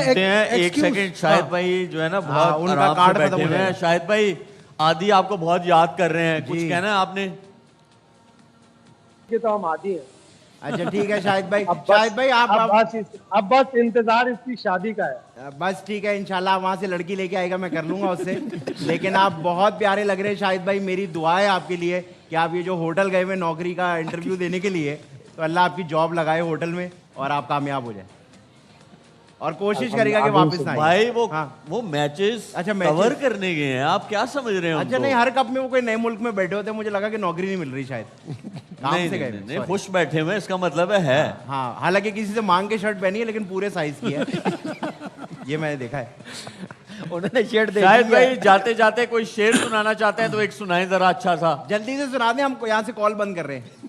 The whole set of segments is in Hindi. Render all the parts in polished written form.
रुकते हैं एक सेकंड। शाहिद भाई जो है ना बहुत उनका कार्ड खत्म हो गया है। शाहिद भाई आदि आपको बहुत याद कर रहे हैं, कुछ कहना है आपने? तो हम आदि हैं। अच्छा ठीक है शाहिद भाई। शाहिद भाई अब बस इंतजार इसकी शादी का है। बस ठीक है, इंशाल्लाह वहां से लड़की लेके आएगा, मैं कर लूंगा उससे। लेकिन आप बहुत प्यारे लग रहे हैं शाहिद भाई। मेरी दुआ है आपके लिए कि आप ये जो होटल गए हुए नौकरी का इंटरव्यू देने के लिए, तो अल्लाह आपकी जॉब लगाए होटल में और आप कामयाब हो जाए और कोशिश करेगा कि वापस ना आए। भाई वो मैचेस अच्छा कवर करने गए हैं, आप क्या समझ रहे हैं? अच्छा नहीं, हर कप में वो कोई नए मुल्क में बैठे होते हैं, मुझे लगा कि नौकरी नहीं मिल रही शायद। काम से गए नहीं, खुश बैठे हुए इसका मतलब है। हाँ, हालांकि किसी से मांग के शर्ट पहनी है लेकिन पूरे साइज की है। ये मैंने देखा है। उन्होंने शेर दे शायद भाई जाते जाते कोई शेर सुनाना चाहते हैं तो एक सुनाए जरा अच्छा सा। जल्दी से सुना दें, हम यहाँ से कॉल बंद कर रहे हैं।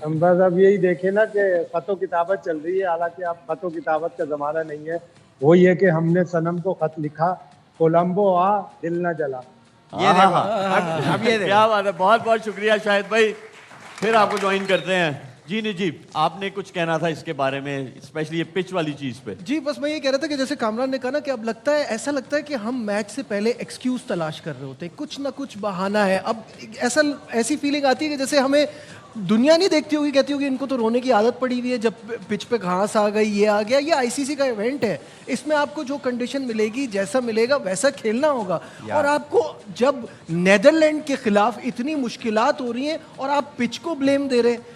हम बस अब यही देखे ना कि खतो किताबत चल रही है, हालांकि अब खतो किताबत का जमाना नहीं है। वो ये कि हमने सनम को खत लिखा, कोलंबो आ दिल न जला। ये देखो, अब ये देखो। क्या बात है, बहुत बहुत शुक्रिया शाहिद भाई। फिर आपको ज्वाइन करते हैं। जी नजीब, आपने कुछ कहना था इसके बारे में, स्पेशली ये पिच वाली चीज पे। जी बस मैं ये कह रहा था कि जैसे कामरान ने कहा ना कि अब लगता है, ऐसा लगता है कि हम मैच से पहले एक्सक्यूज तलाश कर रहे होते हैं, कुछ ना कुछ बहाना है। अब ऐसी फीलिंग आती है कि जैसे हमें दुनिया नहीं देखती होगी, कहती होगी इनको तो रोने की आदत पड़ी हुई है, जब पिच पे घास आ गई, ये आ गया। ये आईसीसी का इवेंट है, इसमें आपको जो कंडीशन मिलेगी, जैसा मिलेगा वैसा खेलना होगा। और आपको जब नेदरलैंड के खिलाफ इतनी मुश्किलात हो रही हैं और आप पिच को ब्लेम दे रहे हैं,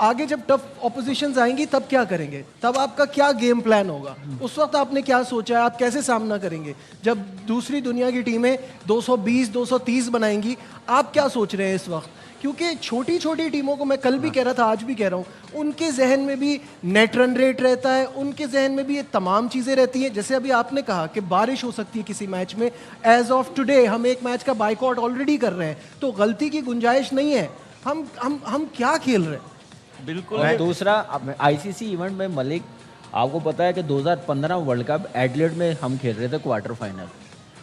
आगे जब टफ ऑपोजिशंस आएंगी तब क्या करेंगे? तब आपका क्या गेम प्लान होगा? उस वक्त आपने क्या सोचा है? आप कैसे सामना करेंगे? जब दूसरी दुनिया की टीमें 220 230 बनाएंगी, आप क्या सोच रहे हैं इस वक्त? क्योंकि छोटी छोटी टीमों को, मैं कल भी कह रहा था, आज भी कह रहा हूँ, उनके जहन में भी नेट रन रेट रहता है, उनके जहन में भी ये तमाम चीज़ें रहती हैं। जैसे अभी आपने कहा कि बारिश हो सकती है किसी मैच में, एज ऑफ टुडे हम एक मैच का बाइकआउट ऑलरेडी कर रहे हैं, तो गलती की गुंजाइश नहीं है। हम क्या खेल रहे हैं? बिल्कुल। दूसरा आईसीसी इवेंट में मलिक, आपको पता है कि 2015 वर्ल्ड कप एडिलेड में हम खेल रहे थे क्वार्टर फाइनल,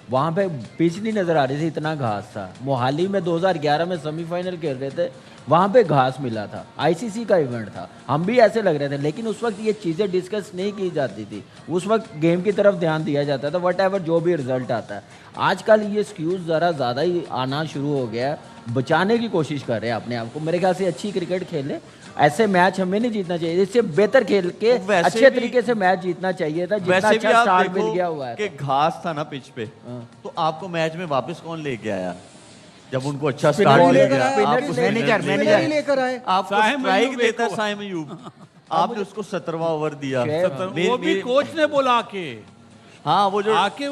वहाँ पे पिच नहीं नज़र आ रही थी, इतना घास था। मोहाली में 2011 में सेमीफाइनल खेल रहे थे, वहाँ पे घास मिला था, आईसीसी का इवेंट था, हम भी ऐसे लग रहे थे। लेकिन उस वक्त ये चीज़ें डिस्कस नहीं की जाती थी, उस वक्त गेम की तरफ ध्यान दिया जाता था, वट एवर जो भी रिजल्ट आता है। आजकल ये एक्सक्यूज़ ज़रा ज़्यादा ही आना शुरू हो गया है, बचाने की कोशिश कर रहे हैं अपने आप को। मेरे ख्याल से अच्छी क्रिकेट खेले, ऐसे मैच हमें नहीं जीतना चाहिए, इससे बेहतर खेल के अच्छे तरीके से मैच जीतना चाहिए था। वैसे भी आप स्टार्ट मिल गया हुआ है कि घास था ना पिच पे, तो आपको मैच में वापस कौन लेके आया जब उनको अच्छा स्टार्ट मिल गया? मैनेजर लेकर आए। आपको स्ट्राइक देता साइम अयूब, आपने उसको 17वां ओवर दिया। वो भी कोच ने बोला के हाँ, वो जो आके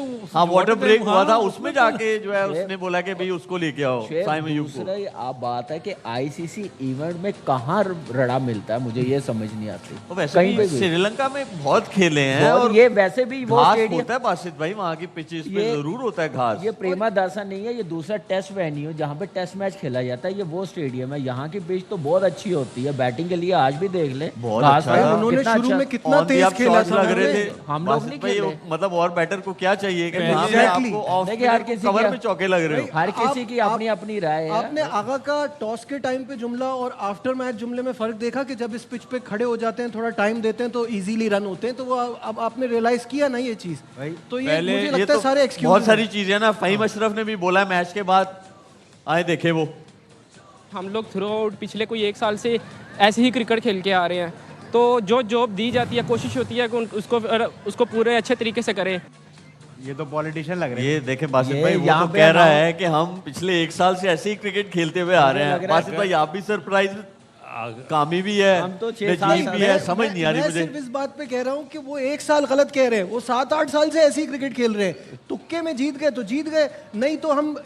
वाटर ब्रेक हुआ था उसमें जाके जो है उसने बोला कि भाई उसको लेके आओ साइम अयूब को। आप बात है कि आईसीसी इवेंट में कहाँ रड़ा मिलता है, मुझे ये समझ नहीं आती। वैसे भी श्रीलंका में बहुत खेले हैं और ये वैसे भी वो होता है बासित भाई, वहाँ की पिचेस पे जरूर होता है घास। ये प्रेमा दासा नहीं है, ये दूसरा टेस्ट वेन्यू जहाँ पे टेस्ट मैच खेला जाता है, ये वो स्टेडियम है। यहाँ की पिच तो बहुत अच्छी होती है बैटिंग के लिए, आज भी देख ले उन्होंने शुरू में कितना तेज खेला था, लग रहे थे। हम लोग नहीं खेले। मतलब और बैटर को क्या चाहिए कि हर किसी कवर में चौके लग रहे हो। हर किसी की अपनी अपनी राय है। आपने आगा का टॉस के टाइम पे जुमला और आफ्टर मैच जुमले में फर्क देखा कि जब इस पिच पे खड़े हो जाते हैं, थोड़ा टाइम देते हैं तो इजीली रन होते हैं, तो वो अब आपने रियलाइज किया ना ये चीज। तो ये मुझे लगता है सारे एक्सक्यूज, बहुत सारी चीजें ना फहीम अशरफ ने भी बोला मैच के बाद, आए देखे वो। हम लोग थ्रू आउट पिछले कोई 1 साल से ऐसे ही क्रिकेट खेल के आ रहे हैं, तो जो जॉब दी जाती है कोशिश होती है कि उसको पूरे अच्छे तरीके से करें। ये तो पॉलिटिशियन लग रहे हैं। ये देखें बासित भाई, वो तो कह रहा है कि हम पिछले 1 साल से ऐसे ही क्रिकेट खेलते हुए आ रहे हैं। बासित भाई आप भी सरप्राइज, कामी भी है, हम तो 6 साल भी है, समझ नहीं आ रही मैं मुझे। सिर्फ इस बात पे कह रहा हूँ कि वो 1 साल गलत कह रहे हैं, वो 7-8 साल से ऐसे ही क्रिकेट खेल रहे हैं। तुक्के में जीत गए तो जीत गए, नहीं तो हम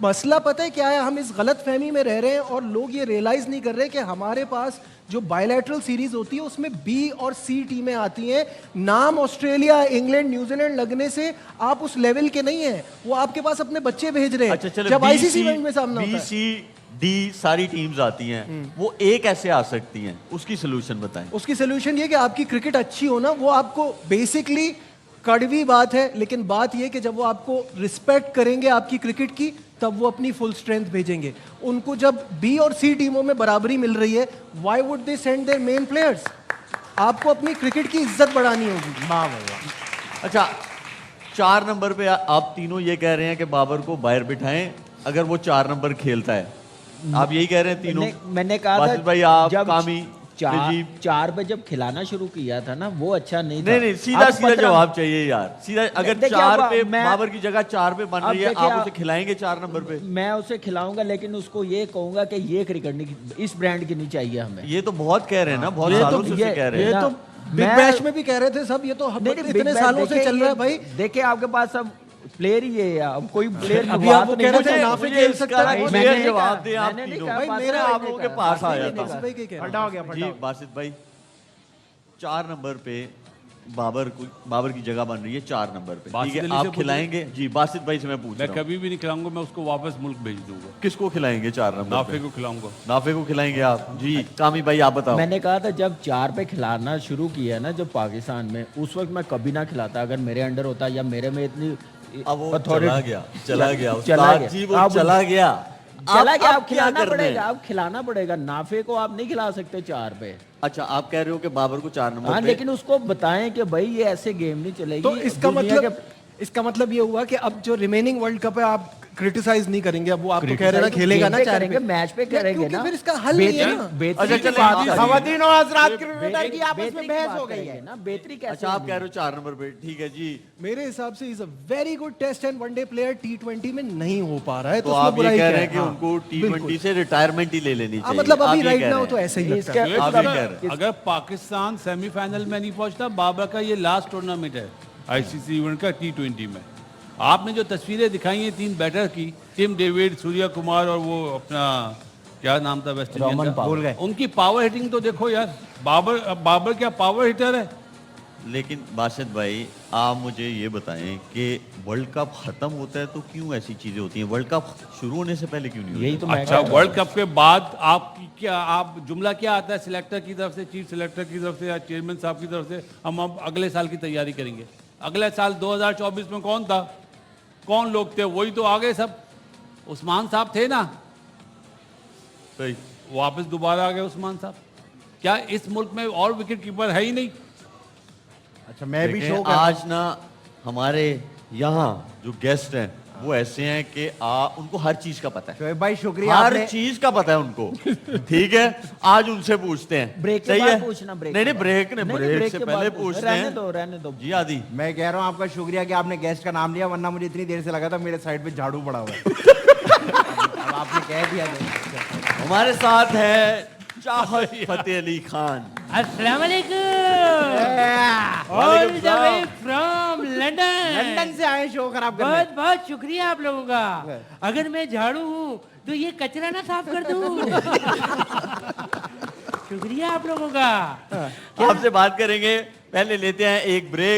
मसला पता है क्या है, हम इस गलत फहमी में रह रहे हैं और लोग ये रियलाइज नहीं कर रहे कि हमारे पास जो बायलैटरल सीरीज होती है उसमें बी और सी टीमें आती हैं। नाम ऑस्ट्रेलिया, इंग्लैंड, न्यूजीलैंड लगने से आप उस लेवल के नहीं हैं, वो आपके पास अपने बच्चे भेज रहे हैं। अच्छा, जब आईसीसी में सामना होता है, डी सारी टीम्स आती हैं, वो एक ऐसे आ सकती हैं, उसकी सोल्यूशन बताएं। उसकी सोल्यूशन ये कि आपकी क्रिकेट अच्छी हो ना, वो आपको बेसिकली कड़वी बात है, लेकिन बात ये कि जब वो आपको रिस्पेक्ट करेंगे आपकी क्रिकेट की, तब वो अपनी फुल स्ट्रेंथ भेजेंगे। उनको जब बी और सी टीमों में बराबरी मिल रही है, why would they send their main players? आपको अपनी क्रिकेट की इज्जत बढ़ानी होगी। अच्छा 4 नंबर पे आप तीनों ये कह रहे हैं कि बाबर को बाहर बिठाएं अगर वो 4 नंबर खेलता है, आप यही कह रहे हैं तीनों? मैंने कहा बासित था भाई, आप, जब कामी, नजीब। 4 पे जब खिलाना शुरू किया था ना वो अच्छा नहीं था। नहीं सीधा अब सीधा 15 जवाब चाहिए यार, सीधा। अगर देखिए, 4 अब पे मैं- बाबर की जगह 4 पे बन अब रही है, देखिए, आप उसे खिलाएंगे 4 नंबर पे? मैं उसे खिलाऊंगा लेकिन उसको ये कहूंगा कि ये क्रिकेट नहीं, इस ब्रांड की नहीं चाहिए हमें। ये तो बहुत कह रहे हैं ना, बहुत ये तो- सालों से उसे कह रहे ये हैं। तो बिग मैं- बैश में भी कह रहे थे सब, ये तो नहीं, नहीं, इतने बिग सालों बैश से देखिए, चल रहा है ये- भाई। देखिए आपके पास अब प्लेयर ही है यार, अब कोई प्लेयर अभी आप वो कह रहे थे नाफे मुझे खेल इसका सकता है। clear मैंने नहीं जवाब कहा, दें आप मैंने नहीं तीनों। कहा, भाई, बासित मेरा भाई आप ने लोगों के कहा, पास बासित आया भाई ने था। कहा। भाई के कह रहे फटा हो गया, फटा जी हो गया। बासित भाई, 4 नंबर पे बाबर की जगह बन रही है 4 नंबर पे, ठीक बासित है? अली से आप पूछो। खिलाएंगे? जी बासित भाई से मैं पूछ मैं रहा हूँ, कभी भी नहीं खिलाऊंगा, मैं उसको वापस मुल्क भेज दूंगा। किसको खिलाएंगे 4 नंबर नाफे पे? को खिलाऊंगा। नाफे को खिलाएंगे आप? जी कामी भाई आप बताओ। मैंने कहा था जब 4 पे खिलाना शुरू किया ना जब पाकिस्तान में, उस वक्त मैं कभी ना खिलाता अगर मेरे अंडर होता या मेरे में इतनी अब वो authority- चला गया चला उस्ताद गया। जी, वो अब- चला गया। चला गया, अब अब क्या खिलाना करना है? पड़ेगा, अब खिलाना पड़ेगा। नाफे को आप नहीं खिला सकते 4 पे। अच्छा आप कह रहे हो कि बाबर को 4 नंबर हाँ पे, लेकिन उसको बताएं कि भाई ये ऐसे गेम नहीं चलेगी। तो दुनिया इसका मतलब ये हुआ कि अब जो रिमेनिंग वर्ल्ड कप है आप क्रिटिसाइज नहीं करेंगे, अब वो आप तो कह Criticize रहे हैं ना तो खेलेगा game ना पे 4 करेंगे, मैच पे करेंगे क्योंकि ना। फिर इसका हल नहीं है ना। अच्छा, चलिए, आप- खवातीन और हजरात क्रिकेटर बेहतरी की आपस में बहस हो गई है। ना, बेहतरी कैसे अच्छा आप होगी? कह रहे हो 4 नंबर पे, ठीक है जी। मेरे हिसाब से is a very good test and one day player, T20 में नहीं हो पा रहा है, तो उसमें आप ये बुराई कह क्या रहे है? हैं कि हाँ, उनको बिल्कुल। T20 से रिटायरमेंट ही ले लेनी हाँ, चाहिए? मतलब आप अभी ये राइट कह नाउ रहे तो हैं। ऐसा ही लगता इसका- है। आप ये कह रहे हैं। अगर पाकिस्तान सेमीफाइनल में नहीं पहुंचता, बाबर का ये लास्ट टूर्नामेंट है आईसीसी इवेंट का T20 में। आपने जो तस्वीरें दिखाई हैं 3 बैटर की, टिम डेविड, सूर्या कुमार और वो अपना क्या नाम था वेस्ट इंडीज रोमन का, पावर। भूल गए। उनकी पावर हिटिंग तो देखो यार। बाबर क्या पावर हिटर है? लेकिन बासित भाई आप मुझे ये बताएं कि वर्ल्ड कप खत्म होता है तो क्यों ऐसी चीजें होती हैं? वर्ल्ड कप शुरू होने से पहले क्यों नहीं यही होती? तो मैं अच्छा, कह रहा हूँ। वर्ल्ड कप के बाद आप जुमला क्या आता है सिलेक्टर की तरफ से, चीफ सिलेक्टर की तरफ से या चेयरमैन साहब की तरफ से, हम अब अगले साल की तैयारी करेंगे। अगले साल 2024 में कौन था, कौन लोग थे? वही तो आ गए सब। उस्मान साहब थे ना, सही। वापस दोबारा आ गए उस्मान साहब। क्या इस मुल्क में और विकेट कीपर है ही नहीं? अच्छा मैं भी देखें, शो कर आज ना हमारे यहाँ जो गेस्ट हैं वो ऐसे हैं कि उनको हर चीज का पता है, शोएब भाई शुक्रिया हर आपने चीज का पता है उनको। ठीक है, आज उनसे पूछते हैं। ब्रेक के सही बाद है? पूछना, ब्रेक नहीं के नहीं बाद। ब्रेक नहीं, नहीं, ब्रेक ब्रेक से के पहले बाद पूछते रहने हैं। दो, रहने दो। जी आदि, मैं कह रहा हूँ आपका शुक्रिया कि आपने गेस्ट का नाम लिया, वरना मुझे इतनी देर से लगा था मेरे साइड पे झाड़ू पड़ा हुआ है। अब आपने कह दिया तो। हमारे साथ है चाहत फतेह अली खान। अस्सलाम वालेकुम all the way from London. London से आए शो खराब करने। बहुत बहुत शुक्रिया आप लोगों का। अगर मैं झाड़ू हूँ तो ये कचरा ना साफ कर दूँ। शुक्रिया आप लोगों का। आपसे बात करेंगे, पहले लेते हैं एक ब्रेक।